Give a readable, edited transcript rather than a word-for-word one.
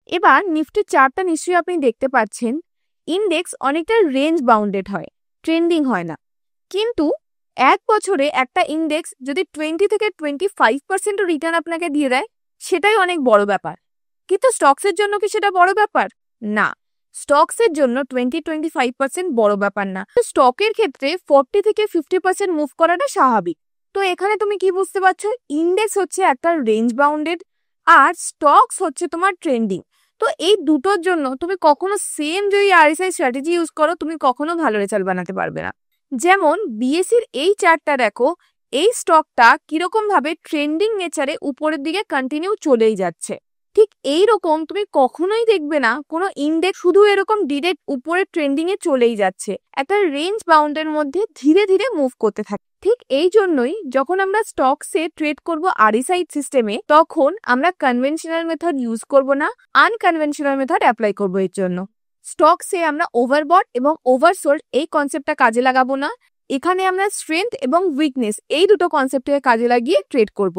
এবার নিফটি চার্টটা নিশ্চয়ই আপনি দেখতে পাচ্ছেন, ইন্ডেক্স অনেকটা রেঞ্জ বাউন্ডেড হয়, ট্রেন্ডিং হয় না। কিন্তু এক বছরে একটা ইন্ডেক্স যদি 20 থেকে 25% রিটার্ন আপনাকে দিয়ে দেয়, সেটাই অনেক বড় ব্যাপার। কিন্তু স্টকসের জন্য কি সেটা বড় ব্যাপার? না, স্টকসের জন্য 20-25% বড় ব্যাপার না। স্টকের ক্ষেত্রে 40 থেকে 50% মুভ করাটা স্বাভাবিক। তো এখানে তুমি কি বুঝতে পারছো, ইন্ডেক্স হচ্ছে একটা রেঞ্জ বাউন্ডেড আর স্টকস হচ্ছে তোমার ট্রেন্ডিং। তো এই দুটোর জন্য তুমি কখনো সেম যদি আরএসআই স্ট্র্যাটেজি ইউজ করো, তুমি কখনো ভালো রেজাল্ট বানাতে পারবে না। যেমন বিএসসির এই চার্টটা দেখো, এই স্টকটা কিরকম ভাবে ট্রেন্ডিং নেচারে উপরের দিকে কন্টিনিউ চলেই যাচ্ছে। ঠিক এই রকম তুমি কখনোই দেখবে না কোনো ইন্ডেক্স শুধু এরকম ডিরেক্ট উপরে ট্রেন্ডিং এ চলেই যাচ্ছে, একটা রেঞ্জ বাউন্ডের মধ্যে ধীরে ধীরে মুভ করতে থাকে। ঠিক এই জন্যই যখন আমরা স্টকসে ট্রেড করব আরএসআই সিস্টেমে, তখন আমরা কনভেনশনাল মেথড ইউজ করব না, আনকনভেনশনাল মেথড অ্যাপ্লাই করবো। এর জন্য স্টকসে আমরা ওভারবট এবং ওভারসোল্ড এই কনসেপ্টটা কাজে লাগাবো না। এখানে আমরা স্ট্রেংথ এবং উইকনেস এই দুটো কনসেপ্টকে কাজে লাগিয়ে ট্রেড করব।